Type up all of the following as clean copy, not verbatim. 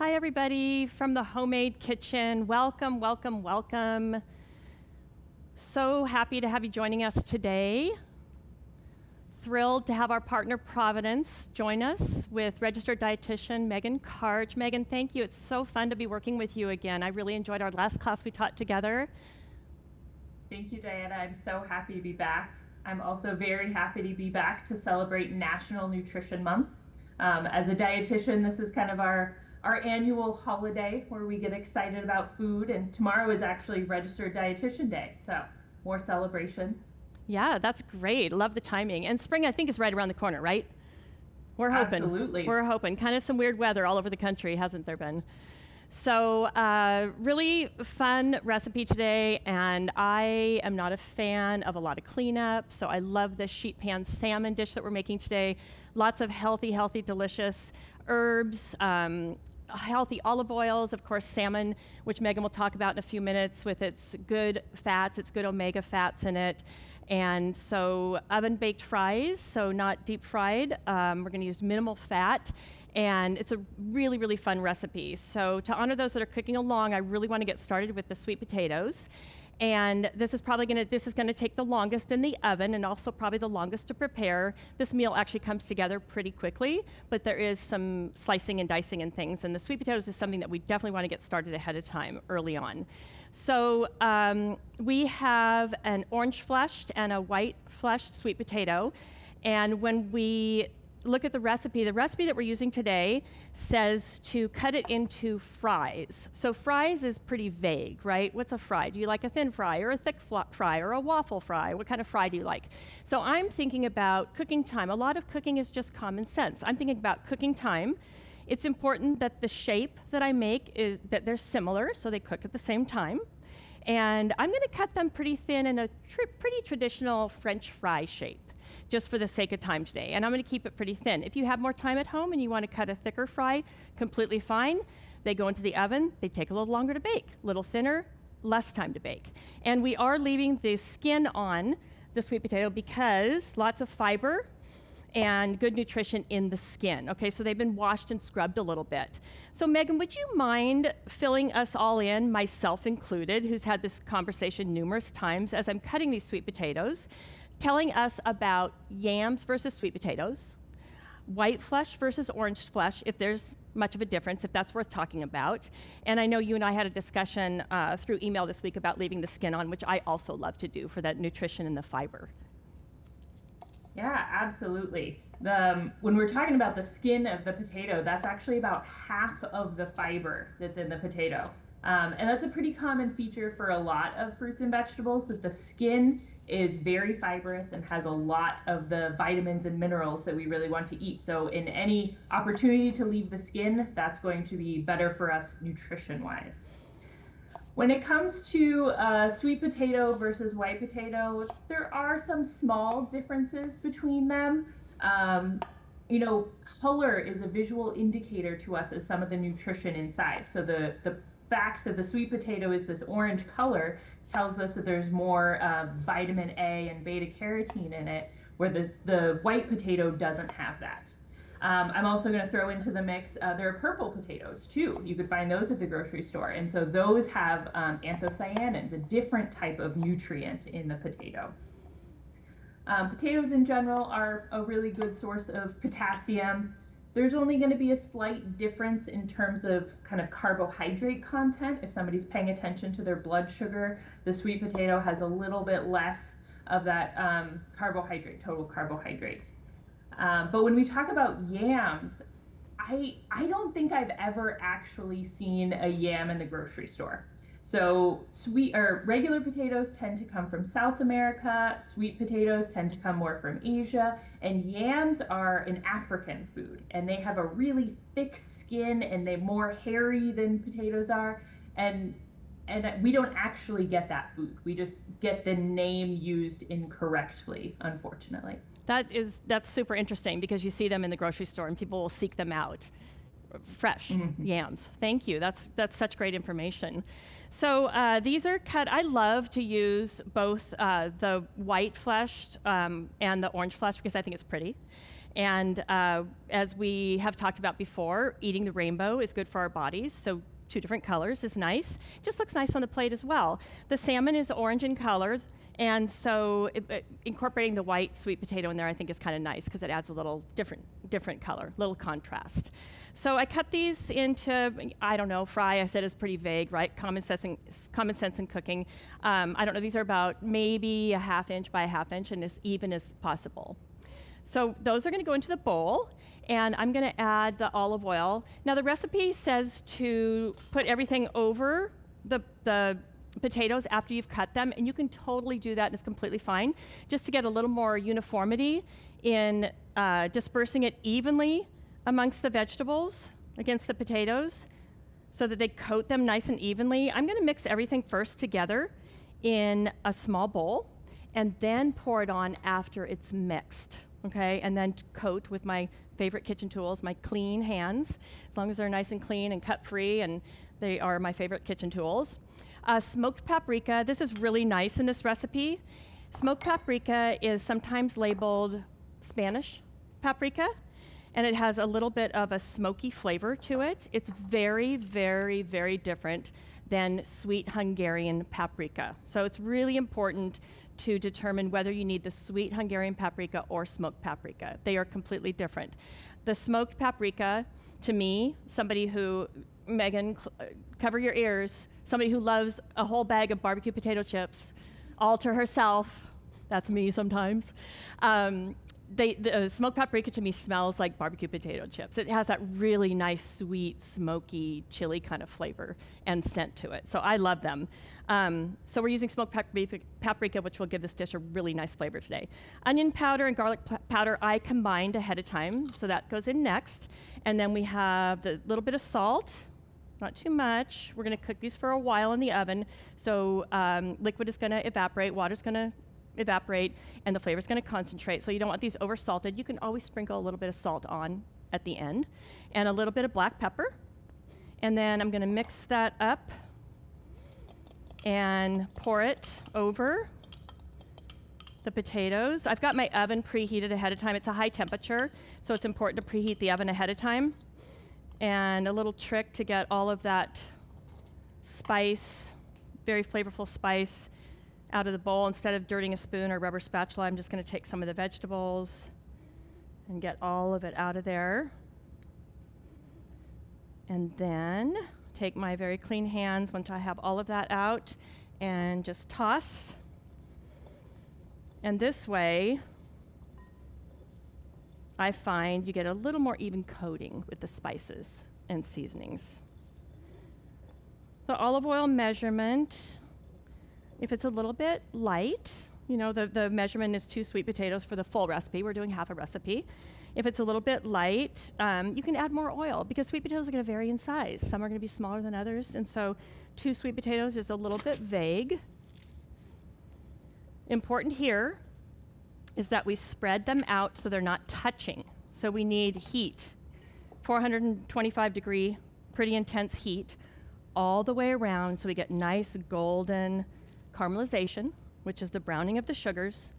Hi, everybody from the Homemade Kitchen. Welcome, welcome, welcome. So happy to have you joining us today. Thrilled to have our partner Providence join us with registered dietitian Megan Karch. Megan, thank you. It's so fun to be working with you again. I really enjoyed our last class we taught together. Thank you, Diana. I'm so happy to be back. I'm also very happy to be back to celebrate National Nutrition Month. As a dietitian, this is kind of our annual holiday where we get excited about food, and tomorrow is actually Registered Dietitian Day, so more celebrations. Yeah, that's great. Love the timing. And spring, I think, is right around the corner, right? We're hoping. Absolutely. We're hoping. Kind of some weird weather all over the country, hasn't there been? So really fun recipe today, and I am not a fan of a lot of cleanup, so I love this sheet pan salmon dish that we're making today. Lots of healthy, delicious herbs, healthy olive oils, of course salmon, which Megan will talk about in a few minutes with its good fats, its good omega fats in it. And so oven-baked fries, so not deep fried. We're going to use minimal fat. And it's a really, really fun recipe. So to honor those that are cooking along, I really want to get started with the sweet potatoes. And this is gonna take the longest in the oven and also probably the longest to prepare. This meal actually comes together pretty quickly, but there is some slicing and dicing and things. And the sweet potatoes is something that we definitely want to get started ahead of time, early on. So we have an orange fleshed and a white fleshed sweet potato. And when we look at the recipe that we're using today says to cut it into fries. So fries is pretty vague, right? What's a fry? Do you like a thin fry or a thick fry or a waffle fry? What kind of fry do you like? So I'm thinking about cooking time. A lot of cooking is just common sense. I'm thinking about cooking time. It's important that the shape that I make is that they're similar, so they cook at the same time. And I'm going to cut them pretty thin in a pretty traditional French fry shape, just for the sake of time today. And I'm going to keep it pretty thin. If you have more time at home and you want to cut a thicker fry, completely fine. They go into the oven. They take a little longer to bake. A little thinner, less time to bake. And we are leaving the skin on the sweet potato because lots of fiber and good nutrition in the skin. Okay, so they've been washed and scrubbed a little bit. So Megan, would you mind filling us all in, myself included, who's had this conversation numerous times as I'm cutting these sweet potatoes, telling us about yams versus sweet potatoes, white flesh versus orange flesh, if there's much of a difference, if that's worth talking about. And I know you and I had a discussion through email this week about leaving the skin on, which I also love to do for that nutrition and the fiber. Yeah, absolutely. When we're talking about the skin of the potato, that's actually about half of the fiber that's in the potato. And that's a pretty common feature for a lot of fruits and vegetables, that the skin is very fibrous and has a lot of the vitamins and minerals that we really want to eat. So in any opportunity to leave the skin, that's going to be better for us nutrition-wise. When it comes to sweet potato versus white potato, there are some small differences between them. Color is a visual indicator to us of some of the nutrition inside. So the fact that the sweet potato is this orange color tells us that there's more vitamin A and beta carotene in it, where the white potato doesn't have that. I'm also going to throw into the mix, there are purple potatoes too. You could find those at the grocery store. And so those have anthocyanins, a different type of nutrient in the potato. Potatoes in general are a really good source of potassium. There's only going to be a slight difference in terms of kind of carbohydrate content. If somebody's paying attention to their blood sugar, the sweet potato has a little bit less of that total carbohydrate. But when we talk about yams, I don't think I've ever actually seen a yam in the grocery store. So regular potatoes tend to come from South America, sweet potatoes tend to come more from Asia, and yams are an African food, and they have a really thick skin and they're more hairy than potatoes are, and we don't actually get that food. We just get the name used incorrectly, unfortunately. That's super interesting because you see them in the grocery store and people will seek them out. Fresh yams. Thank you. That's such great information. So these are cut. I love to use both the white fleshed and the orange flesh because I think it's pretty. And as we have talked about before, eating the rainbow is good for our bodies. So 2 different colors is nice. Just looks nice on the plate as well. The salmon is orange in color. And so incorporating the white sweet potato in there I think is kind of nice because it adds a little different color, little contrast. So I cut these into, I don't know, fry I said is pretty vague, right? Common sense in cooking. I don't know, these are about maybe a 1/2 inch by a 1/2 inch and as even as possible. So those are gonna go into the bowl and I'm gonna add the olive oil. Now the recipe says to put everything over the potatoes after you've cut them, and you can totally do that and it's completely fine, just to get a little more uniformity in dispersing it evenly amongst the vegetables against the potatoes so that they coat them nice and evenly. I'm gonna mix everything first together in a small bowl and then pour it on after it's mixed, okay? And then coat with my favorite kitchen tools, my clean hands, as long as they're nice and clean and cut free, and they are my favorite kitchen tools. Smoked paprika, this is really nice in this recipe. Smoked paprika is sometimes labeled Spanish paprika, and it has a little bit of a smoky flavor to it. It's very, very, very different than sweet Hungarian paprika. So it's really important to determine whether you need the sweet Hungarian paprika or smoked paprika. They are completely different. The smoked paprika, to me, somebody who, Megan, cover your ears, somebody who loves a whole bag of barbecue potato chips all to herself, that's me sometimes, the smoked paprika to me smells like barbecue potato chips. It has that really nice, sweet, smoky, chili kind of flavor and scent to it. So I love them. So we're using smoked paprika, which will give this dish a really nice flavor today. Onion powder and garlic powder I combined ahead of time, so that goes in next. And then we have the little bit of salt, not too much. We're gonna cook these for a while in the oven. So liquid is gonna evaporate, water's gonna evaporate, and the flavor's gonna concentrate. So you don't want these over salted. You can always sprinkle a little bit of salt on at the end, and a little bit of black pepper. And then I'm gonna mix that up and pour it over the potatoes. I've got my oven preheated ahead of time. It's a high temperature, so it's important to preheat the oven ahead of time. And a little trick to get all of that spice, very flavorful spice, out of the bowl. Instead of dirtying a spoon or rubber spatula, I'm just gonna take some of the vegetables and get all of it out of there. And then take my very clean hands once I have all of that out and just toss. And this way, I find you get a little more even coating with the spices and seasonings. The olive oil measurement, if it's a little bit light, you know, the measurement is 2 sweet potatoes for the full recipe. We're doing half a recipe. If it's a little bit light, you can add more oil because sweet potatoes are gonna vary in size. Some are gonna be smaller than others, and so 2 sweet potatoes is a little bit vague. Important here is that we spread them out so they're not touching. So we need heat, 425 degree, pretty intense heat, all the way around so we get nice golden caramelization, which is the browning of the sugars,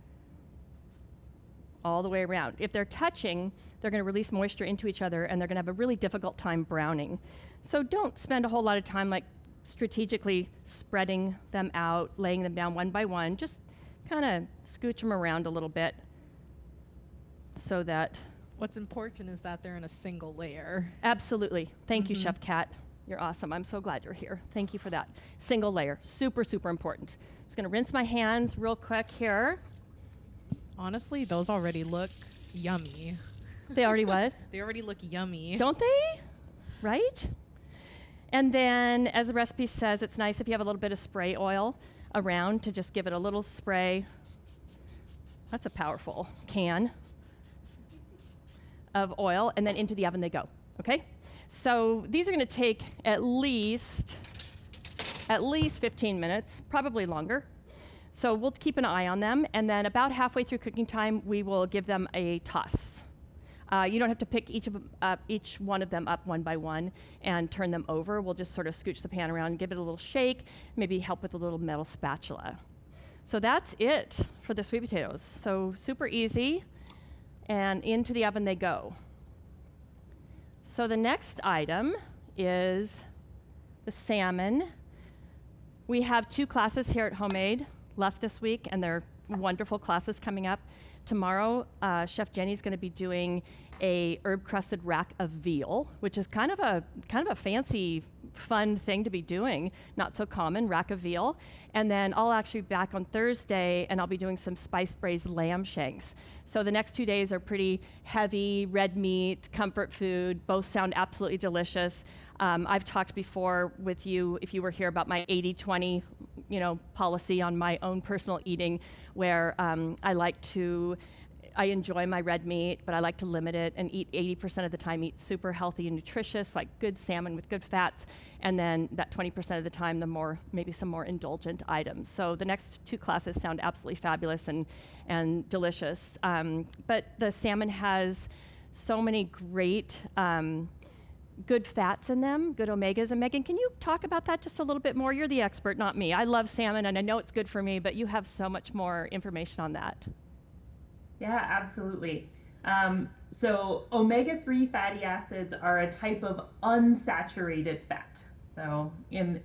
all the way around. If they're touching, they're gonna release moisture into each other and they're gonna have a really difficult time browning. So don't spend a whole lot of time like strategically spreading them out, laying them down one by one. Just kind of scooch them around a little bit so that... What's important is that they're in a single layer. Absolutely. Thank you, Chef Kat. You're awesome. I'm so glad you're here. Thank you for that. Single layer. Super, super important. I'm just going to rinse my hands real quick here. Honestly, those already look yummy. They already what? They already look yummy. Don't they? Right? And then, as the recipe says, it's nice if you have a little bit of spray oil around to just give it a little spray. That's a powerful can of oil, and then into the oven they go, okay? So these are gonna take at least 15 minutes, probably longer. So we'll keep an eye on them, and then about halfway through cooking time, we will give them a toss. You don't have to pick each one of them up one by one and turn them over. We'll just sort of scooch the pan around and give it a little shake, maybe help with a little metal spatula. So that's it for the sweet potatoes. So super easy. and into the oven they go. So the next item is the salmon. We have 2 classes here at Homemade left this week, and they're wonderful classes coming up. Tomorrow, Chef Jenny's going to be doing a herb-crusted rack of veal, which is kind of a fancy, fun thing to be doing. Not so common, rack of veal. And then I'll actually be back on Thursday, and I'll be doing some spice-braised lamb shanks. So the next 2 days are pretty heavy, red meat, comfort food. Both sound absolutely delicious. I've talked before with you, if you were here, about my 80-20, policy on my own personal eating, where I enjoy my red meat, but I like to limit it and eat 80% of the time, eat super healthy and nutritious, like good salmon with good fats, and then that 20% of the time, maybe some more indulgent items. So the next 2 classes sound absolutely fabulous and delicious. But the salmon has so many great good fats in them, good omegas. And Megan, can you talk about that just a little bit more? You're the expert, not me. I love salmon, and I know it's good for me, but you have so much more information on that. Yeah, absolutely. So omega-3 fatty acids are a type of unsaturated fat. So in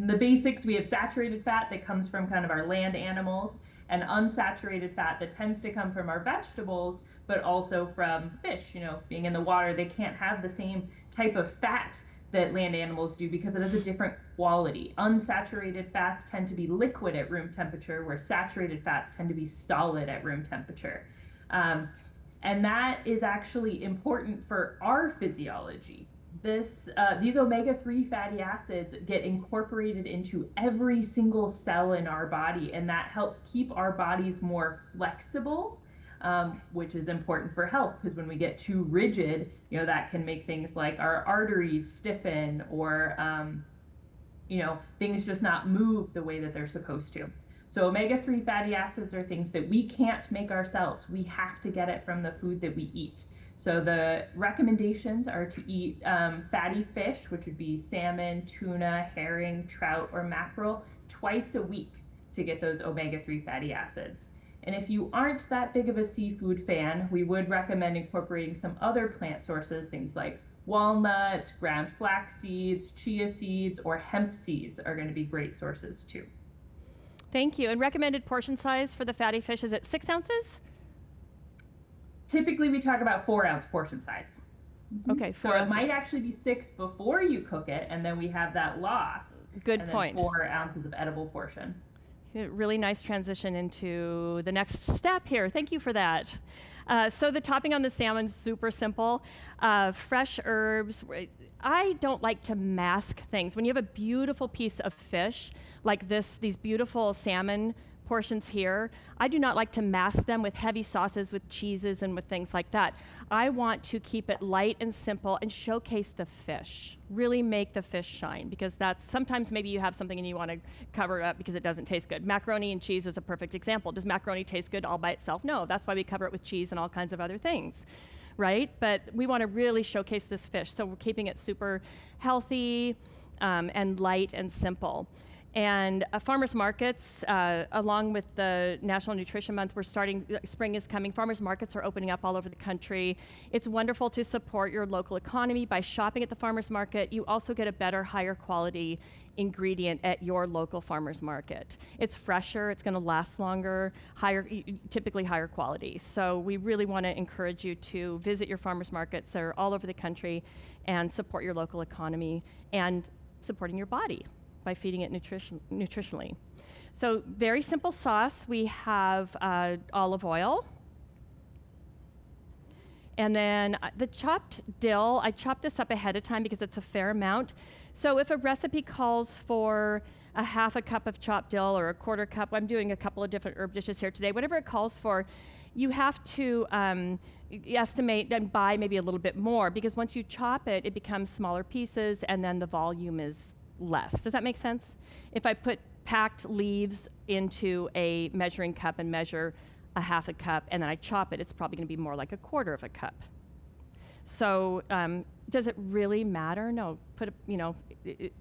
the basics, we have saturated fat that comes from kind of our land animals, and unsaturated fat that tends to come from our vegetables, but also from fish. Being in the water, they can't have the same type of fat that land animals do because it has a different quality. Unsaturated fats tend to be liquid at room temperature, where saturated fats tend to be solid at room temperature. And that is actually important for our physiology. These omega-3 fatty acids get incorporated into every single cell in our body, and that helps keep our bodies more flexible, which is important for health, because when we get too rigid, that can make things like our arteries stiffen, or things just not move the way that they're supposed to. So omega-3 fatty acids are things that we can't make ourselves. We have to get it from the food that we eat. So the recommendations are to eat fatty fish, which would be salmon, tuna, herring, trout, or mackerel, twice a week to get those omega-3 fatty acids. And if you aren't that big of a seafood fan, we would recommend incorporating some other plant sources, things like walnuts, ground flax seeds, chia seeds, or hemp seeds are going to be great sources too. Thank you. And recommended portion size for the fatty fish, is it 6 ounces? Typically, we talk about 4-ounce portion size. Okay, 4 So ounces. it might actually be 6 before you cook it, and then we have that loss. Good and point. Then 4 ounces of edible portion. Really nice transition into the next step here. Thank you for that. So the topping on the salmon's super simple. Fresh herbs. I don't like to mask things. When you have a beautiful piece of fish, like these beautiful salmon portions here, I do not like to mask them with heavy sauces, with cheeses, and with things like that. I want to keep it light and simple and showcase the fish. Really make the fish shine, because sometimes maybe you have something and you want to cover it up because it doesn't taste good. Macaroni and cheese is a perfect example. Does macaroni taste good all by itself? No, that's why we cover it with cheese and all kinds of other things, right? But we want to really showcase this fish, so we're keeping it super healthy and light and simple. And farmers markets, along with the National Nutrition Month, spring is coming. Farmers markets are opening up all over the country. It's wonderful to support your local economy by shopping at the farmers market. You also get a better, higher quality ingredient at your local farmers market. It's fresher, it's gonna last longer, typically higher quality. So we really wanna encourage you to visit your farmers markets. They're all over the country, and support your local economy and supporting your body by feeding it nutritionally. So very simple sauce. We have olive oil. And then the chopped dill, I chopped this up ahead of time because it's a fair amount. So if a recipe calls for a 1/2 cup of chopped dill or a 1/4 cup, I'm doing a couple of different herb dishes here today, whatever it calls for, you have to estimate and buy maybe a little bit more, because once you chop it, it becomes smaller pieces, and then the volume is less. Does that make sense? If I put packed leaves into a measuring cup and measure a 1/2 cup, and then I chop it, it's probably going to be more like a 1/4 cup. So does it really matter? No.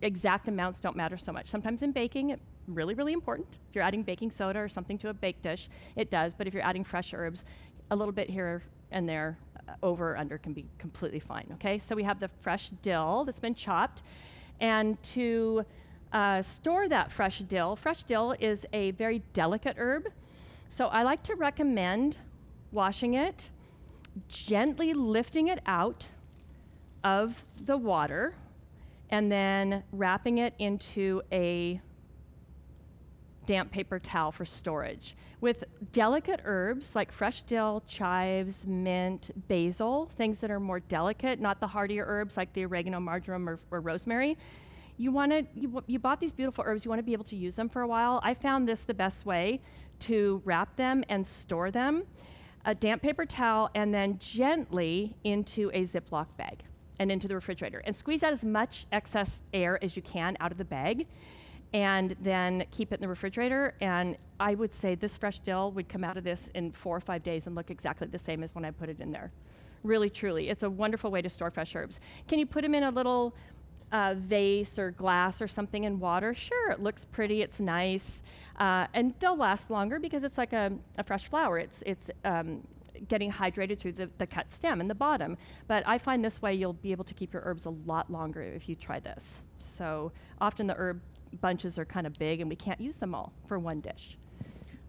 Exact amounts don't matter so much. Sometimes in baking, it's really, really important. If you're adding baking soda or something to a baked dish, it does. But if you're adding fresh herbs, a little bit here and they're over or under can be completely fine, okay? So we have the fresh dill that's been chopped. And to store that fresh dill is a very delicate herb. So I like to recommend washing it, gently lifting it out of the water, and then wrapping it into a damp paper towel for storage. With delicate herbs like fresh dill, chives, mint, basil, things that are more delicate, not the hardier herbs like the oregano, marjoram, or rosemary, you bought these beautiful herbs, you want to be able to use them for a while. I found this the best way to wrap them and store them. A damp paper towel, and then gently into a Ziploc bag and into the refrigerator. And squeeze out as much excess air as you can out of the bag, and then keep it in the refrigerator. And I would say this fresh dill would come out of this in 4 or 5 days and look exactly the same as when I put it in there. Really, truly, it's a wonderful way to store fresh herbs. Can you put them in a little vase or glass or something in water? Sure, it looks pretty, it's nice, and they'll last longer because it's like a fresh flower. It's getting hydrated through the cut stem in the bottom. But I find this way you'll be able to keep your herbs a lot longer if you try this. So often the herb bunches are kind of big and we can't use them all for one dish.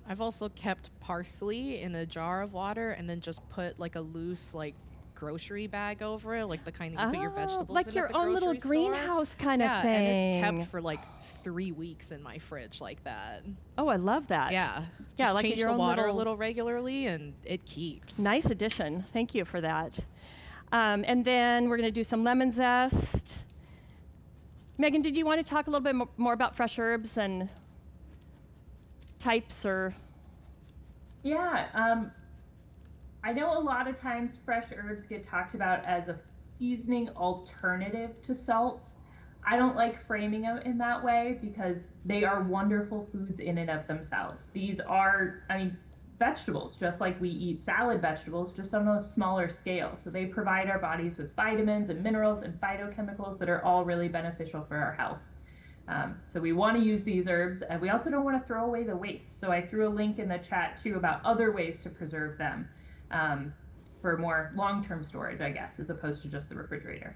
I've also kept parsley in a jar of water and then just put like a loose grocery bag over it, like the kind that you put your vegetables like in your at the own little grocery store. greenhouse kind of thing. And it's kept for 3 weeks in my fridge like that. Oh, I love that. Yeah. Yeah, Just like change your the own water little a little regularly and it keeps. Nice addition. Thank you for that. And then we're going to do some lemon zest. Megan, did you want to talk a little bit more about fresh herbs and types or? Yeah, I know a lot of times fresh herbs get talked about as a seasoning alternative to salt. I don't like framing it in that way because they are wonderful foods in and of themselves. These are, vegetables, just like we eat salad vegetables, just on a smaller scale. So they provide our bodies with vitamins and minerals and phytochemicals that are all really beneficial for our health. So we want to use these herbs, and we also don't want to throw away the waste. So I threw a link in the chat too about other ways to preserve them for more long-term storage, I guess, as opposed to just the refrigerator.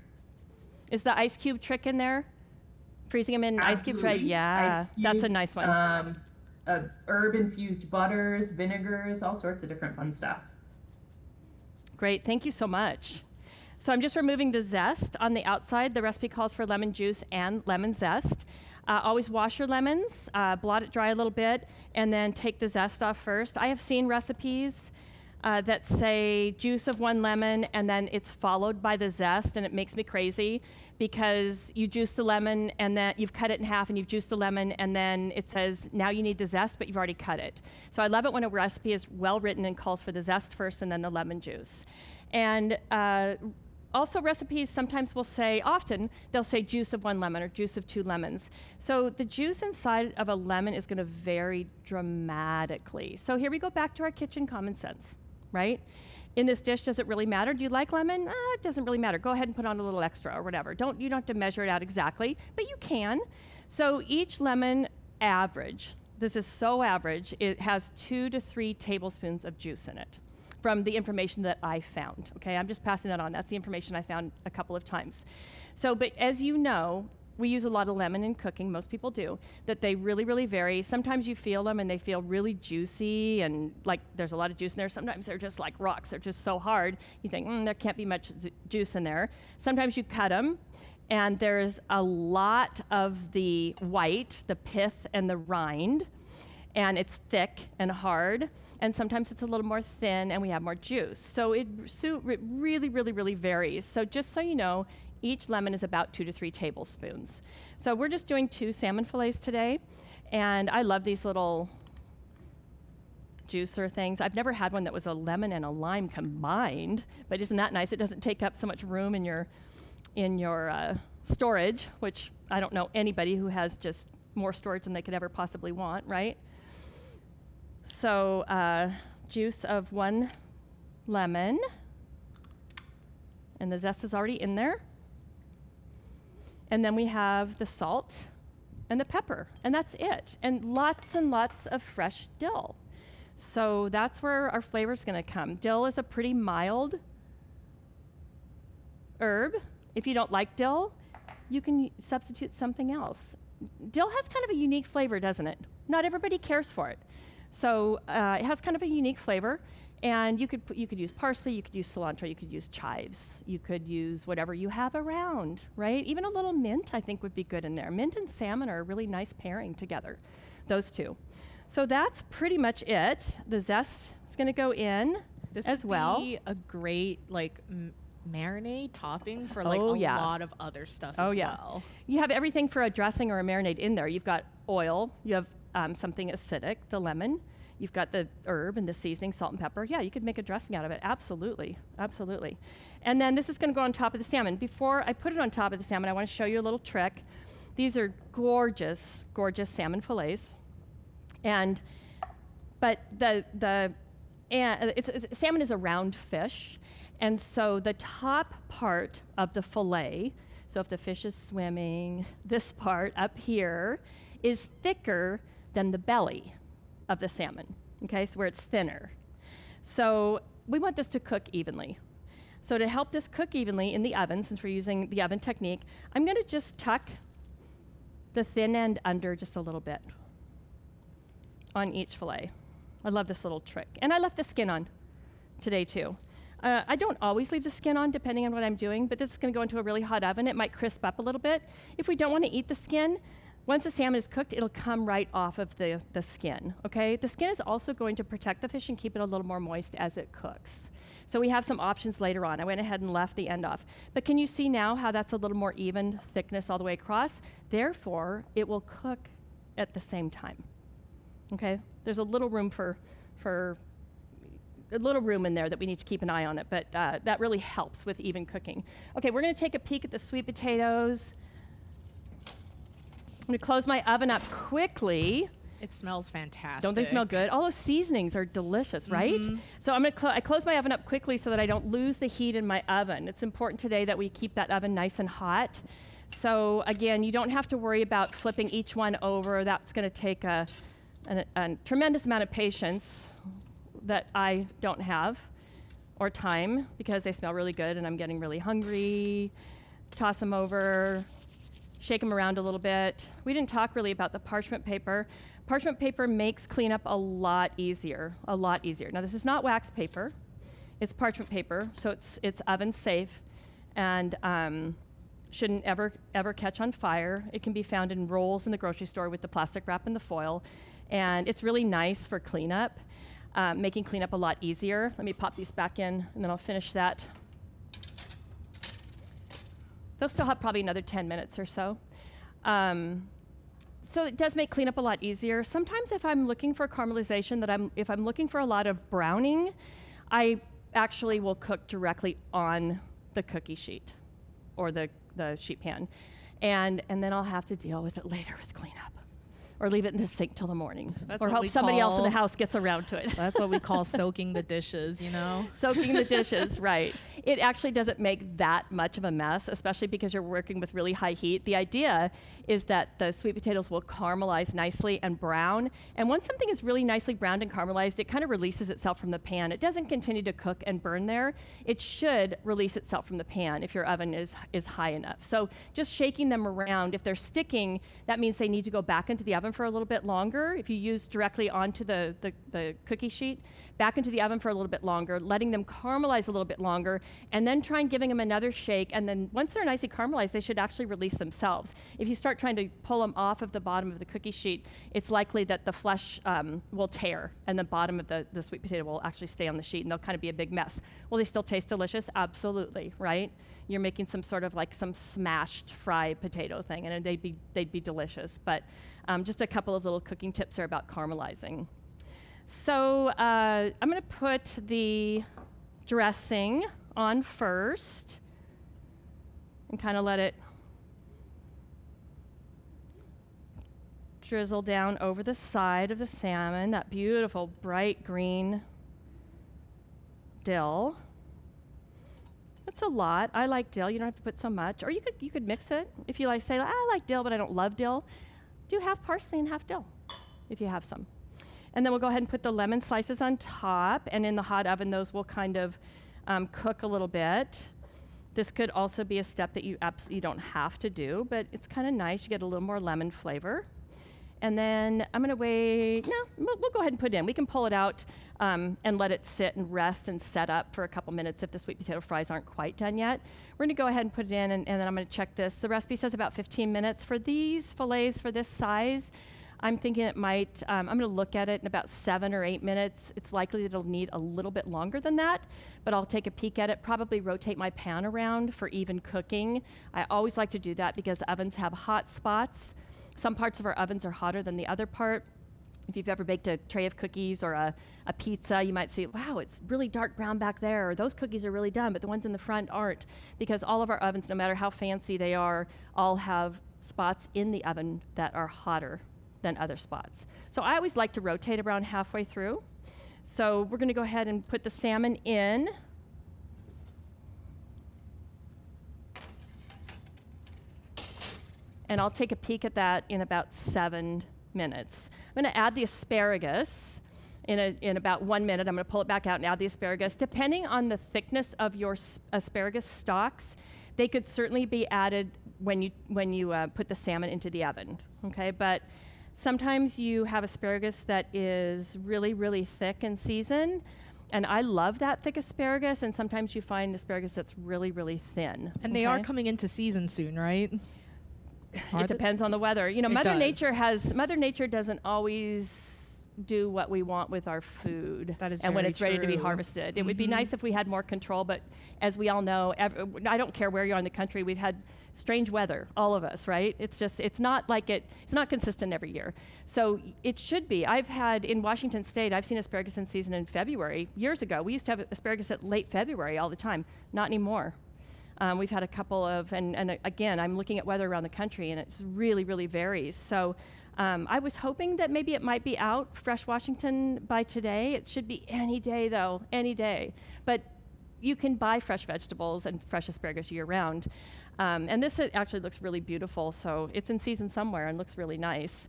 Is the ice cube trick in there? Freezing them in ice cubes, right? Yeah, ice cubes, that's a nice one. Herb-infused butters, vinegars, all sorts of different fun stuff. Great, thank you so much. So I'm just removing the zest on the outside. The recipe calls for lemon juice and lemon zest. Always wash your lemons, blot it dry a little bit, and then take the zest off first. I have seen recipes that say juice of 1 lemon and then it's followed by the zest, and it makes me crazy because you juice the lemon and then you've cut it in half and you've juiced the lemon and then it says now you need the zest, but you've already cut it. So I love it when a recipe is well written and calls for the zest first and then the lemon juice. And also recipes sometimes will say, often they'll say juice of 1 lemon or juice of 2 lemons. So the juice inside of a lemon is going to vary dramatically. So here we go back to our kitchen common sense, right? In this dish, does it really matter? Do you like lemon? It doesn't really matter. Go ahead and put on a little extra or whatever. You don't have to measure it out exactly, but you can. So each lemon average, this is so average, it has 2 to 3 tablespoons of juice in it from the information that I found. Okay, I'm just passing that on. That's the information I found a couple of times. So, but as you know, we use a lot of lemon in cooking, most people do, that they really, really vary. Sometimes you feel them and they feel really juicy and like there's a lot of juice in there. Sometimes they're just like rocks. They're just so hard. You think, there can't be much juice in there. Sometimes you cut them and there's a lot of the white, the pith and the rind, and it's thick and hard. And sometimes it's a little more thin and we have more juice. So it really, really, really varies. So just so you know, each lemon is about 2 to 3 tablespoons. So we're just doing 2 salmon fillets today. And I love these little juicer things. I've never had one that was a lemon and a lime combined, but isn't that nice? It doesn't take up so much room in your storage, which I don't know anybody who has just more storage than they could ever possibly want, right? So juice of 1 lemon, and the zest is already in there. And then we have the salt and the pepper, and that's it. And lots of fresh dill. So that's where our flavor is going to come. Dill is a pretty mild herb. If you don't like dill, you can substitute something else. Dill has kind of a unique flavor, doesn't it? Not everybody cares for it. So it has kind of a unique flavor, and you could use parsley, you could use cilantro, you could use chives, you could use whatever you have around, right? Even a little mint, I think, would be good in there. Mint and salmon are a really nice pairing together, those two. So that's pretty much it. The zest is going to go in as well. This would be a great marinade topping for like lot of other stuff as well. You have everything for a dressing or a marinade in there. You've got oil, you have something acidic, the lemon, you've got the herb and the seasoning, salt and pepper. Yeah, you could make a dressing out of it. Absolutely, absolutely. And then this is going to go on top of the salmon. Before I put it on top of the salmon, I want to show you a little trick. These are gorgeous, gorgeous salmon fillets. But salmon is a round fish, and so the top part of the fillet, so if the fish is swimming, this part up here is thicker than the belly of the salmon, okay, so where it's thinner. So we want this to cook evenly. So to help this cook evenly in the oven, since we're using the oven technique, I'm going to just tuck the thin end under just a little bit on each fillet. I love this little trick. And I left the skin on today too. I don't always leave the skin on depending on what I'm doing, but this is going to go into a really hot oven. It might crisp up a little bit. If we don't want to eat the skin, once the salmon is cooked, it'll come right off of the skin, okay? The skin is also going to protect the fish and keep it a little more moist as it cooks. So we have some options later on. I went ahead and left the end off. But can you see now how that's a little more even thickness all the way across? Therefore, it will cook at the same time, okay? There's a little room for a little room in there that we need to keep an eye on it, but that really helps with even cooking. Okay, we're going to take a peek at the sweet potatoes. I'm going to close my oven up quickly. It smells fantastic. Don't they smell good? All those seasonings are delicious, right? So I'm going to I close my oven up quickly so that I don't lose the heat in my oven. It's important today that we keep that oven nice and hot. So again, you don't have to worry about flipping each one over. That's going to take a tremendous amount of patience that I don't have, or time, because they smell really good and I'm getting really hungry. Toss them over, shake them around a little bit. We didn't talk really about the parchment paper. Parchment paper makes cleanup a lot easier, a lot easier. Now this is not wax paper, it's parchment paper, so it's oven safe and shouldn't ever catch on fire. It can be found in rolls in the grocery store with the plastic wrap and the foil, and it's really nice for cleanup. Making cleanup a lot easier. Let me pop these back in, and then I'll finish that. They'll still have probably another 10 minutes or so. So it does make cleanup a lot easier. Sometimes if I'm looking for caramelization, if I'm looking for a lot of browning, I actually will cook directly on the cookie sheet or the sheet pan. And then I'll have to deal with it later with cleanup. Or leave it in the sink till the morning. Or hope somebody else in the house gets around to it. That's what we call soaking the dishes, you know? Soaking the dishes, right. It actually doesn't make that much of a mess, especially because you're working with really high heat. The idea is that the sweet potatoes will caramelize nicely and brown. And once something is really nicely browned and caramelized, it kind of releases itself from the pan. It doesn't continue to cook and burn there. It should release itself from the pan if your oven is high enough. So just shaking them around, if they're sticking, that means they need to go back into the oven for a little bit longer. If you use directly onto the cookie sheet, back into the oven for a little bit longer, letting them caramelize a little bit longer, and then try and giving them another shake. And then once they're nicely caramelized, they should actually release themselves. If you start trying to pull them off of the bottom of the cookie sheet, it's likely that the flesh will tear, and the bottom of the sweet potato will actually stay on the sheet, and they'll kind of be a big mess. Will they still taste delicious? Absolutely, right? You're making some sort of like some smashed fried potato thing, and they'd be delicious. But just a couple of little cooking tips are about caramelizing. So I'm going to put the dressing on first and kind of let it drizzle down over the side of the salmon, that beautiful bright green dill. That's a lot. I like dill. You don't have to put so much. Or you could mix it. If you say, I like dill, but I don't love dill, do half parsley and half dill if you have some. And then we'll go ahead and put the lemon slices on top, and in the hot oven, those will kind of cook a little bit. This could also be a step that you absolutely don't have to do, but it's kind of nice. You get a little more lemon flavor. And then I'm gonna wait, no, we'll go ahead and put it in. We can pull it out and let it sit and rest and set up for a couple minutes if the sweet potato fries aren't quite done yet. We're gonna go ahead and put it in, and then I'm gonna check this. The recipe says about 15 minutes. For these fillets for this size, I'm thinking it might, I'm gonna look at it in about 7 or 8 minutes. It's likely that it'll need a little bit longer than that, but I'll take a peek at it, probably rotate my pan around for even cooking. I always like to do that because ovens have hot spots. Some parts of our ovens are hotter than the other part. If you've ever baked a tray of cookies or a pizza, you might see, wow, it's really dark brown back there, or those cookies are really done, but the ones in the front aren't, because all of our ovens, no matter how fancy they are, all have spots in the oven that are hotter than other spots. So I always like to rotate around halfway through. So we're gonna go ahead and put the salmon in. And I'll take a peek at that in about 7 minutes. I'm gonna add the asparagus in about 1 minute. I'm gonna pull it back out and add the asparagus. Depending on the thickness of your asparagus stalks, they could certainly be added when you put the salmon into the oven, okay? But sometimes you have asparagus that is really, really thick in season, and I love that thick asparagus, and sometimes you find asparagus that's really, really thin. And they are coming into season soon, right? It depends on the weather. You know, Mother Nature doesn't always do what we want with our food. That is and when very it's ready to be true. harvested. It would be nice if we had more control, but as we all know, I don't care where you are in the country, we've had strange weather, all of us, right? It's not consistent every year. So it should be. I've had, in Washington State, I've seen asparagus in season in February. Years ago, we used to have asparagus at late February all the time. Not anymore. We've had a couple of, and again, I'm looking at weather around the country, and it's really, really varies. So I was hoping that maybe it might be out, fresh Washington, by today. It should be any day, though, any day. But you can buy fresh vegetables and fresh asparagus year-round. And this actually looks really beautiful, so it's in season somewhere and looks really nice.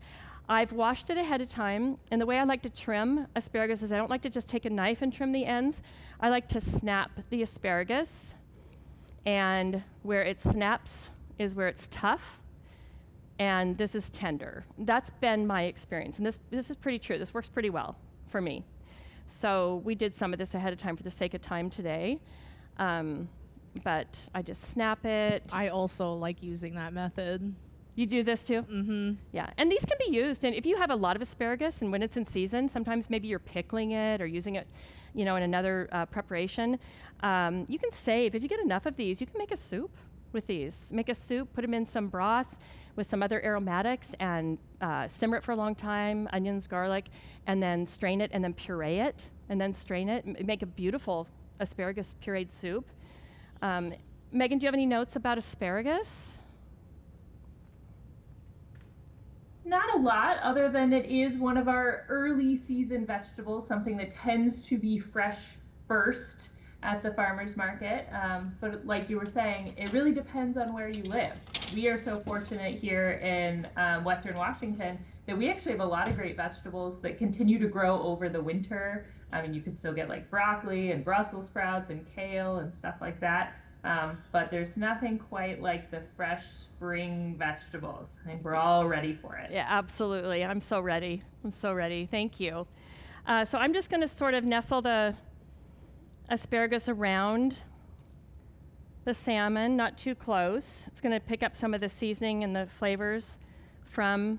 I've washed it ahead of time, and the way I like to trim asparagus is I don't like to just take a knife and trim the ends. I like to snap the asparagus, and where it snaps is where it's tough, and this is tender. That's been my experience, and this is pretty true. This works pretty well for me. So we did some of this ahead of time for the sake of time today, but I just snap it. I also like using that method. You do this too? Mm-hmm. Yeah, and these can be used, and if you have a lot of asparagus and when it's in season, sometimes maybe you're pickling it or using it, you know, in another preparation, you can save. If you get enough of these, you can make a soup with these. Make a soup, put them in some broth with some other aromatics, and simmer it for a long time, onions, garlic, and then strain it, and then puree it, and then strain it. Make a beautiful asparagus pureed soup. Megan, do you have any notes about asparagus? Not a lot, other than it is one of our early season vegetables, something that tends to be fresh first at the farmer's market. But like you were saying, it really depends on where you live. We are so fortunate here in Western Washington that we actually have a lot of great vegetables that continue to grow over the winter. I mean, you can still get like broccoli and Brussels sprouts and kale and stuff like that. But there's nothing quite like the fresh spring vegetables. I think we're all ready for it. Yeah, absolutely. I'm so ready. I'm so ready. Thank you. So I'm just going to sort of nestle the asparagus around the salmon, not too close. It's going to pick up some of the seasoning and the flavors from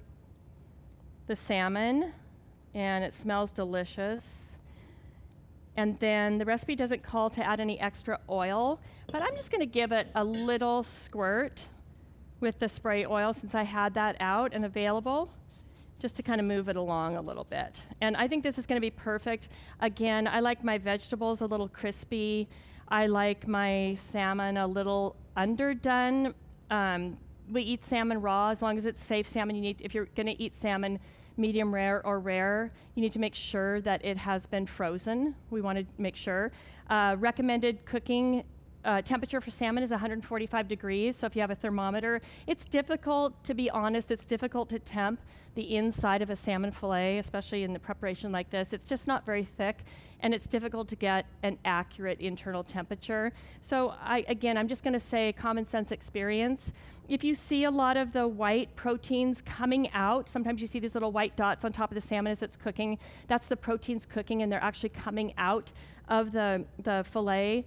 the salmon, and it smells delicious. And then the recipe doesn't call to add any extra oil, but I'm just going to give it a little squirt with the spray oil since I had that out and available, just to kind of move it along a little bit. And I think this is going to be perfect. Again, I like my vegetables a little crispy. I like my salmon a little underdone. We eat salmon raw as long as it's safe salmon. If you're going to eat salmon medium rare or rare, you need to make sure that it has been frozen. We want to make sure. Recommended cooking temperature for salmon is 145 degrees. So if you have a thermometer, it's difficult, to be honest, it's difficult to temp the inside of a salmon fillet, especially in the preparation like this. It's just not very thick, and it's difficult to get an accurate internal temperature. So I'm just going to say common sense experience. If you see a lot of the white proteins coming out, sometimes you see these little white dots on top of the salmon as it's cooking. That's the proteins cooking, and they're actually coming out of the fillet.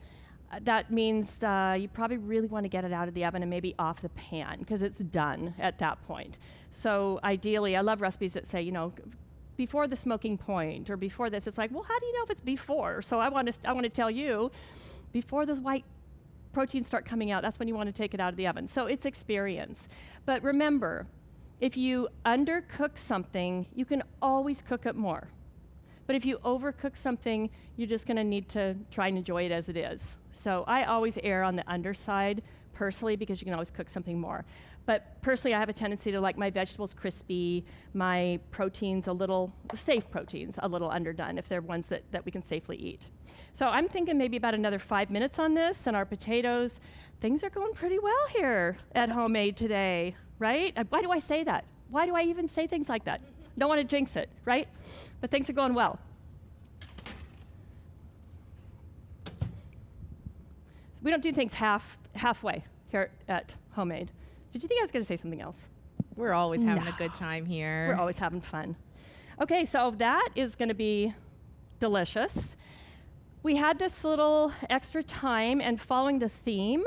That means you probably really want to get it out of the oven and maybe off the pan, because it's done at that point. So ideally, I love recipes that say, before the smoking point or before this. It's like, well, how do you know if it's before? So I want to tell you, before those white proteins start coming out, that's when you want to take it out of the oven. So it's experience. But remember, if you undercook something, you can always cook it more. But if you overcook something, you're just going to need to try and enjoy it as it is. So I always err on the underside personally, because you can always cook something more. But personally, I have a tendency to like my vegetables crispy, my proteins safe proteins, a little underdone if they're ones that we can safely eat. So I'm thinking maybe about another 5 minutes on this, and our potatoes, things are going pretty well here at Homemade today, right? Why do I say that? Why do I even say things like that? Don't want to jinx it, right? But things are going well. We don't do things halfway here at Homemade. Did you think I was going to say something else? We're always having a good time here. We're always having fun. Okay, so that is going to be delicious. We had this little extra time, and following the theme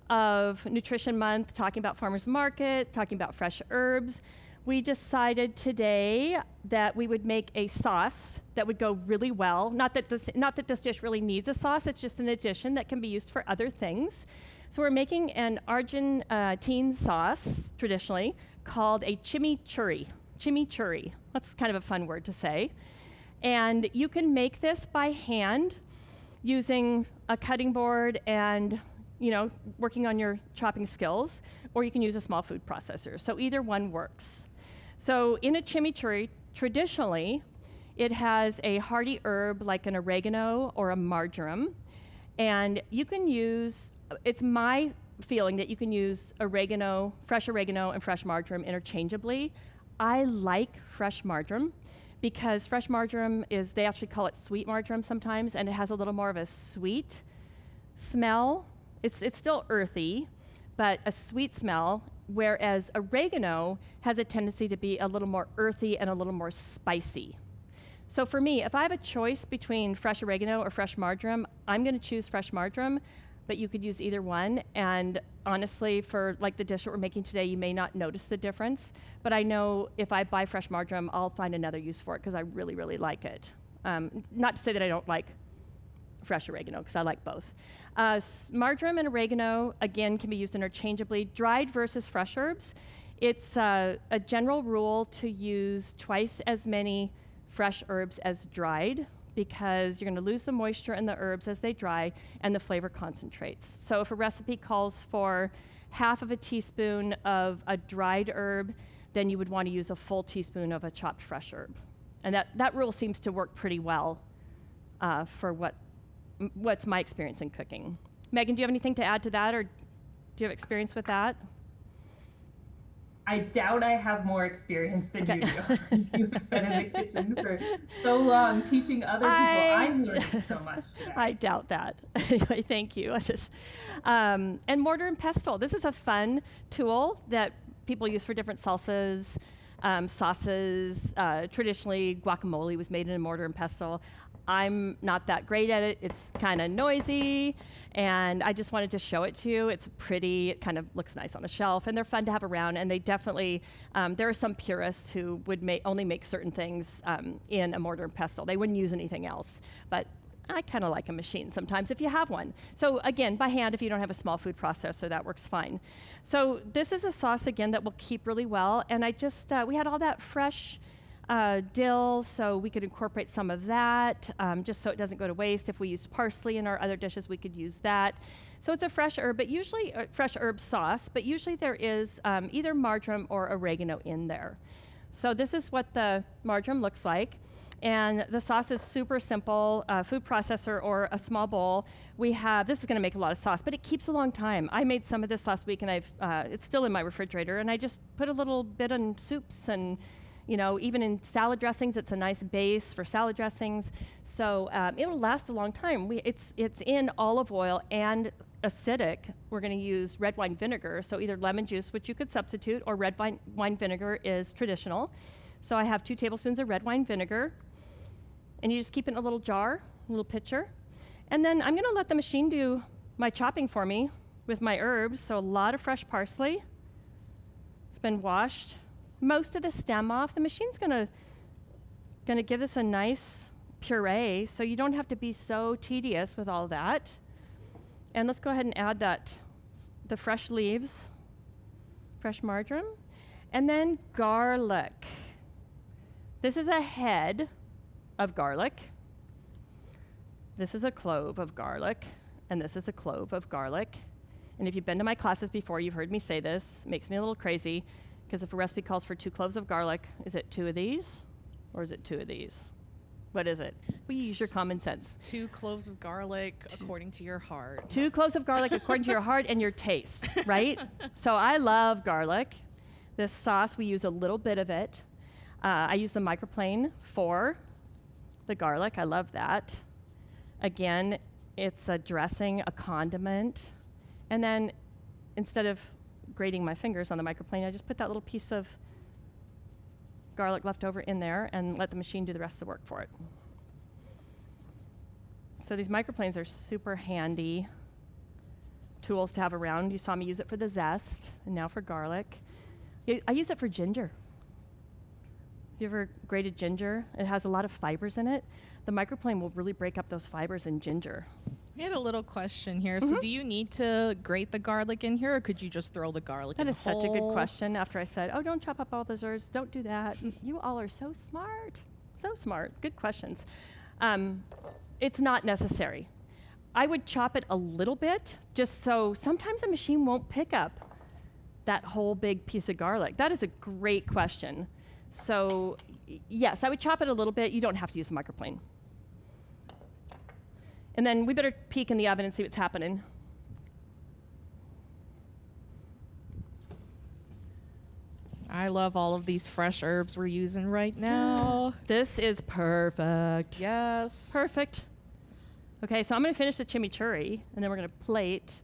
of Nutrition Month, talking about farmers market, talking about fresh herbs, we decided today that we would make a sauce that would go really well. Not that this dish really needs a sauce, it's just an addition that can be used for other things. So we're making an Argentine sauce, traditionally, called a chimichurri. Chimichurri. That's kind of a fun word to say. And you can make this by hand using a cutting board and working on your chopping skills, or you can use a small food processor. So either one works. So in a chimichurri, traditionally, it has a hardy herb like an oregano or a marjoram. And you can use, it's my feeling that you can use oregano, fresh oregano and fresh marjoram interchangeably. I like fresh marjoram because fresh marjoram they actually call it sweet marjoram sometimes, and it has a little more of a sweet smell. It's still earthy, but a sweet smell, whereas oregano has a tendency to be a little more earthy and a little more spicy. So for me, if I have a choice between fresh oregano or fresh marjoram, I'm going to choose fresh marjoram, but you could use either one. And honestly, for like the dish that we're making today, you may not notice the difference, but I know if I buy fresh marjoram, I'll find another use for it because I really, really like it. Not to say that I don't like fresh oregano, because I like both. Marjoram and oregano, again, can be used interchangeably. Dried versus fresh herbs, it's a general rule to use twice as many fresh herbs as dried, because you're going to lose the moisture in the herbs as they dry and the flavor concentrates. So if a recipe calls for half of a teaspoon of a dried herb, then you would want to use a full teaspoon of a chopped fresh herb. And that rule seems to work pretty well for what's my experience in cooking. Megan, do you have anything to add to that, or do you have experience with that? I doubt I have more experience than Okay. you do. You've been in the kitchen for so long, teaching other people. I'm learning so much today. I doubt that. Anyway, thank you. And mortar and pestle. This is a fun tool that people use for different salsas, sauces. Traditionally, guacamole was made in a mortar and pestle. I'm not that great at it. It's kind of noisy, and I just wanted to show it to you. It's pretty. It kind of looks nice on a shelf, and they're fun to have around. And they definitely, there are some purists who would only make certain things in a mortar and pestle. They wouldn't use anything else. But I kind of like a machine sometimes if you have one. So again, by hand, if you don't have a small food processor, that works fine. So this is a sauce, again, that will keep really well. And we had all that fresh dill, so we could incorporate some of that, just so it doesn't go to waste. If we used parsley in our other dishes, we could use that. So it's a fresh herb, but usually fresh herb sauce, but usually there is either marjoram or oregano in there. So this is what the marjoram looks like. And the sauce is super simple, food processor or a small bowl. We have, this is gonna make a lot of sauce, but it keeps a long time. I made some of this last week and it's still in my refrigerator, and I just put a little bit in soups and, you know, even in salad dressings, it's a nice base for salad dressings. So it'll last a long time. It's in olive oil and acidic. We're gonna use red wine vinegar, so either lemon juice, which you could substitute, or red wine vinegar is traditional. So I have 2 tablespoons of red wine vinegar, and you just keep it in a little jar, a little pitcher. And then I'm gonna let the machine do my chopping for me with my herbs. So a lot of fresh parsley. It's been washed. Most of the stem off. The machine's gonna give this a nice puree, so you don't have to be so tedious with all that. And let's go ahead and add the fresh leaves, fresh marjoram, and then garlic. This is a head of garlic. This is a clove of garlic, and this is a clove of garlic. And if you've been to my classes before, you've heard me say this. It makes me a little crazy, because if a recipe calls for 2 cloves of garlic, is it 2 of these, or is it 2 of these? What is it? We use your common sense. 2 cloves of garlic according to your heart. 2 cloves of garlic according to your heart and your taste, right? So I love garlic. This sauce, we use a little bit of it. I use the microplane for the garlic. I love that. Again, it's a dressing, a condiment. And then instead of grating my fingers on the microplane, I just put that little piece of garlic left over in there and let the machine do the rest of the work for it. So these microplanes are super handy tools to have around. You saw me use it for the zest, and now for garlic. I use it for ginger. You ever grated ginger? It has a lot of fibers in it. The microplane will really break up those fibers in ginger. We had a little question here. So do you need to grate the garlic in here, or could you just throw the garlic in That is such a good whole? question after I said, oh, don't chop up all those herbs. Don't do that. You all are so smart. So smart. Good questions. It's not necessary. I would chop it a little bit, just so sometimes a machine won't pick up that whole big piece of garlic. That is a great question. So yes, I would chop it a little bit. You don't have to use a microplane. And then we better peek in the oven and see what's happening. I love all of these fresh herbs we're using right now. This is perfect. Yes. Perfect. Okay, so I'm gonna finish the chimichurri, and then we're gonna plate,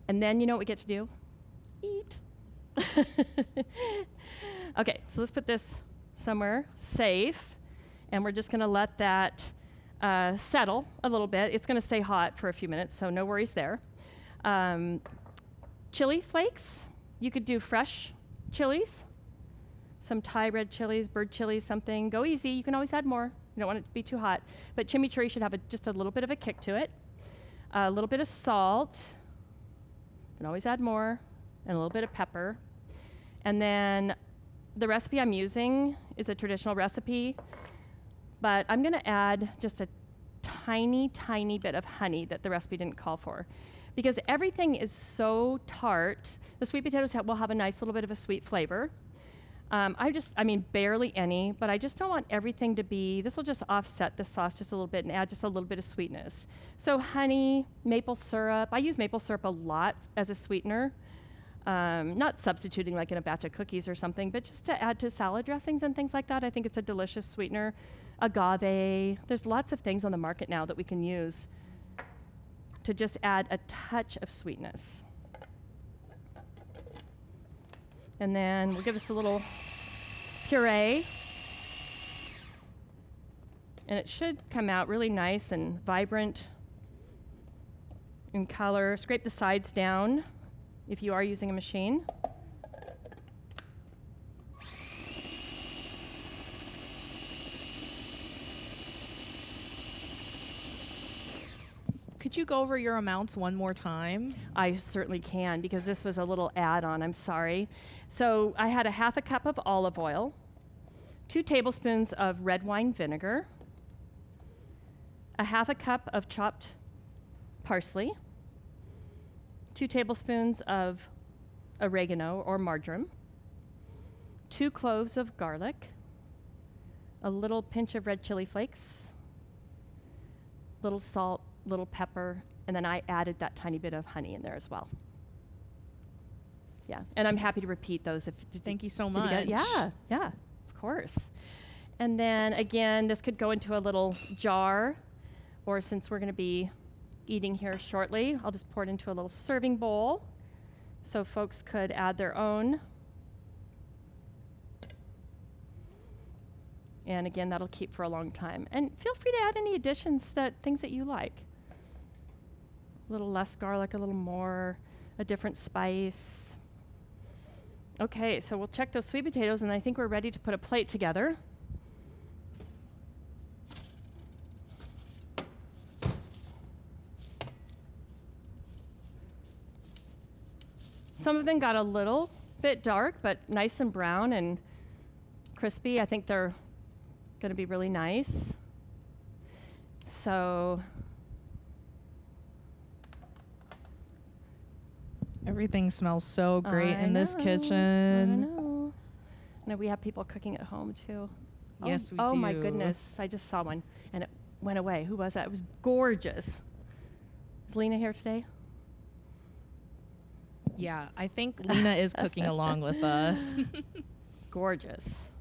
and then you know what we get to do? Eat. Okay, so let's put this somewhere safe, and we're just gonna let that settle a little bit. It's gonna stay hot for a few minutes, so no worries there. Chili flakes, you could do fresh chilies, some Thai red chilies, bird chilies, something. Go easy, you can always add more. You don't want it to be too hot. But chimichurri should have just a little bit of a kick to it. A little bit of salt, you can always add more, and a little bit of pepper. And then the recipe I'm using is a traditional recipe, but I'm gonna add just a tiny, tiny bit of honey that the recipe didn't call for. Because everything is so tart, the sweet potatoes will have a nice little bit of a sweet flavor. I mean, barely any, but I just don't want everything to be, this will just offset the sauce just a little bit and add just a little bit of sweetness. So honey, maple syrup, I use maple syrup a lot as a sweetener. Not substituting like in a batch of cookies or something, but just to add to salad dressings and things like that. I think it's a delicious sweetener. Agave, there's lots of things on the market now that we can use to just add a touch of sweetness. And then we'll give this a little puree. And it should come out really nice and vibrant in color. Scrape the sides down if you are using a machine. Could you go over your amounts one more time? I certainly can, because this was a little add-on, I'm sorry. So I had a half a cup of olive oil, 2 tablespoons of red wine vinegar, a half a cup of chopped parsley, 2 tablespoons of oregano or marjoram, 2 cloves of garlic, a little pinch of red chili flakes, little salt, little pepper, and then I added that tiny bit of honey in there as well. Yeah, and I'm happy to repeat those. Thank you so did you get much. it? Yeah, of course. And then again, this could go into a little jar, or since we're going to be eating here shortly, I'll just pour it into a little serving bowl so folks could add their own. And again, that'll keep for a long time. And feel free to add any additions, things that you like. A little less garlic, a little more, a different spice. Okay, so we'll check those sweet potatoes, and I think we're ready to put a plate together. Some of them got a little bit dark, but nice and brown and crispy. I think they're going to be really nice. So Everything smells so great in this I kitchen. know. No, we have people cooking at home too. Yes, we Oh do. my goodness, I just saw one and it went away. Who was that? It was gorgeous. Is Lena here today? Yeah, I think Lena is cooking along with us. Gorgeous.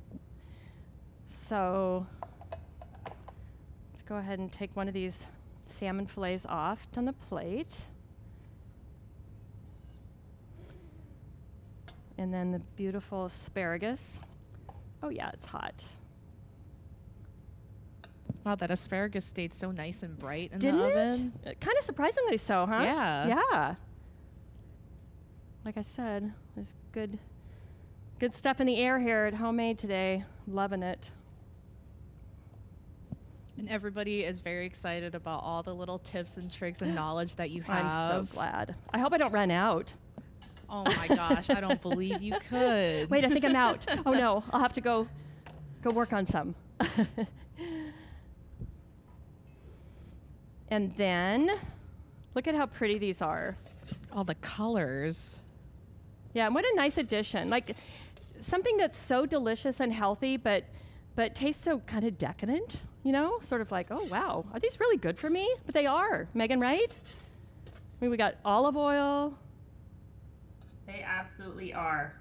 So let's go ahead and take one of these salmon fillets off on the plate. And then the beautiful asparagus. Oh yeah, it's hot. Wow, that asparagus stayed so nice and bright in Didn't the oven. it? Kind of surprisingly so, huh? Yeah. Yeah. Like I said, there's good stuff in the air here at Homemade today. Loving it. And everybody is very excited about all the little tips and tricks and knowledge that you have. I'm so glad. I hope I don't run out. Oh my gosh, I don't believe you could. Wait, I think I'm out. Oh no, I'll have to go work on some. And then, look at how pretty these are. All the colors. Yeah, and what a nice addition. Like, something that's so delicious and healthy, but tastes so kind of decadent, you know? Sort of like, oh wow, are these really good for me? But they are, Megan, right? I mean, we got olive oil. They absolutely are.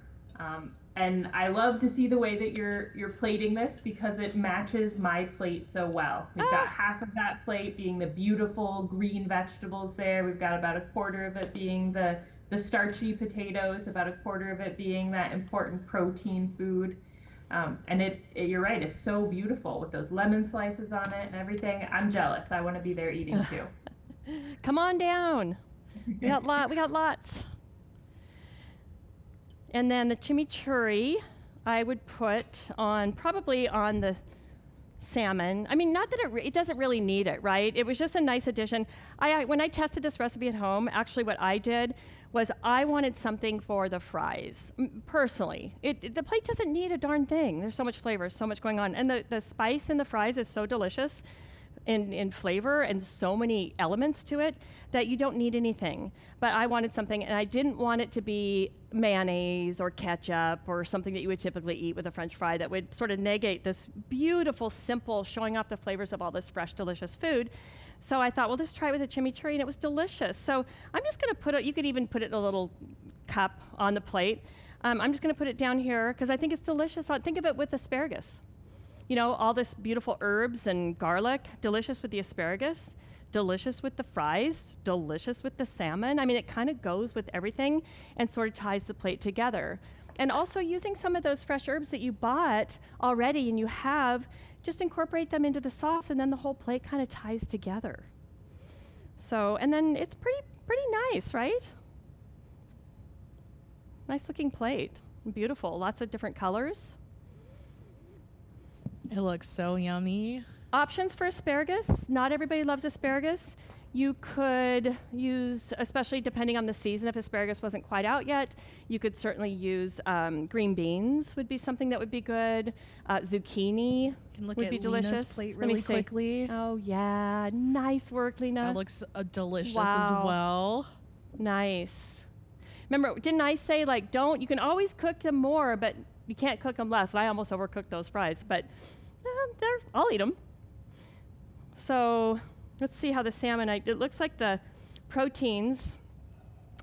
And I love to see the way that you're plating this because it matches my plate so well. We've got half of that plate being the beautiful green vegetables there. We've got about a quarter of it being the starchy potatoes, about a quarter of it being that important protein food. And you're right, it's so beautiful with those lemon slices on it and everything. I'm jealous. I want to be there eating too. Come on down. We got lots. And then the chimichurri, I would put probably on the salmon. I mean, not that it doesn't really need it, right? It was just a nice addition. When I tested this recipe at home, actually what I did was I wanted something for the fries, personally. The plate doesn't need a darn thing. There's so much flavor, so much going on. And the spice in the fries is so delicious in flavor and so many elements to it that you don't need anything. But I wanted something, and I didn't want it to be mayonnaise or ketchup or something that you would typically eat with a French fry that would sort of negate this beautiful, simple, showing off the flavors of all this fresh, delicious food. So I thought, well, let's try it with a chimichurri, and it was delicious. So I'm just going to put it, you could even put it in a little cup on the plate. I'm just going to put it down here because I think it's delicious. Think of it with asparagus. You know, all this beautiful herbs and garlic, delicious with the asparagus, delicious with the fries, delicious with the salmon. I mean, it kind of goes with everything and sort of ties the plate together. And also using some of those fresh herbs that you bought already and you have, just incorporate them into the sauce and then the whole plate kind of ties together. So, and then it's pretty nice, right? Nice looking plate, beautiful, lots of different colors. It looks so yummy. Options for asparagus. Not everybody loves asparagus. You could use, especially depending on the season, if asparagus wasn't quite out yet, you could certainly use green beans would be something that would be good. Zucchini Can look would at be Lena's delicious. plate Let me really see. quickly. Oh yeah, nice work, Lena. That looks delicious Wow. as well. Nice. Remember, didn't I say you can always cook them more, but you can't cook them less. I almost overcooked those fries, but I'll eat them. So let's see how the salmon, it looks like the proteins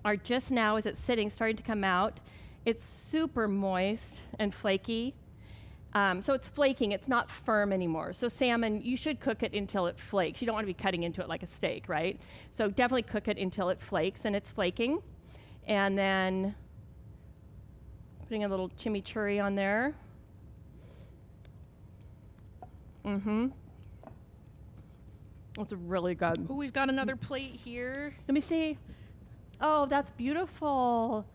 are just now, as it's sitting, starting to come out. It's super moist and flaky. So it's flaking, it's not firm anymore. So salmon, you should cook it until it flakes. You don't want to be cutting into it like a steak, right? So definitely cook it until it flakes and it's flaking. And then putting a little chimichurri on there. It's really good. Oh, we've got another plate here. Let me see. Oh, that's beautiful.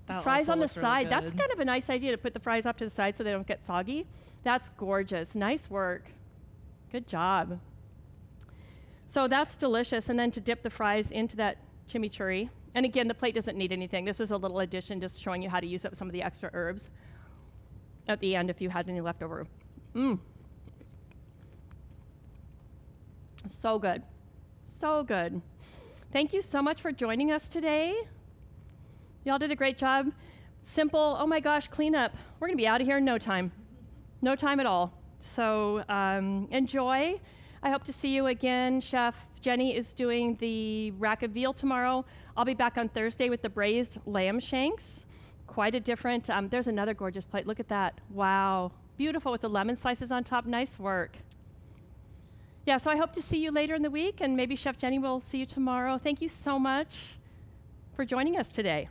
That Fries also on the looks really side. That's good. kind of a nice idea to put the fries off to the side so they don't get soggy. That's gorgeous. Nice work. Good job. So that's delicious. And then to dip the fries into that chimichurri. And again, the plate doesn't need anything. This was a little addition just showing you how to use up some of the extra herbs at the end if you had any leftover. So good. So good. Thank you so much for joining us today. Y'all did a great job. Simple, oh my gosh, cleanup. We're gonna be out of here in no time. No time at all. So enjoy. I hope to see you again. Chef Jenny is doing the rack of veal tomorrow. I'll be back on Thursday with the braised lamb shanks. Quite a different, there's another gorgeous plate. Look at that. Wow. Beautiful with the lemon slices on top. Nice work. Yeah, so I hope to see you later in the week, and maybe Chef Jenny will see you tomorrow. Thank you so much for joining us today.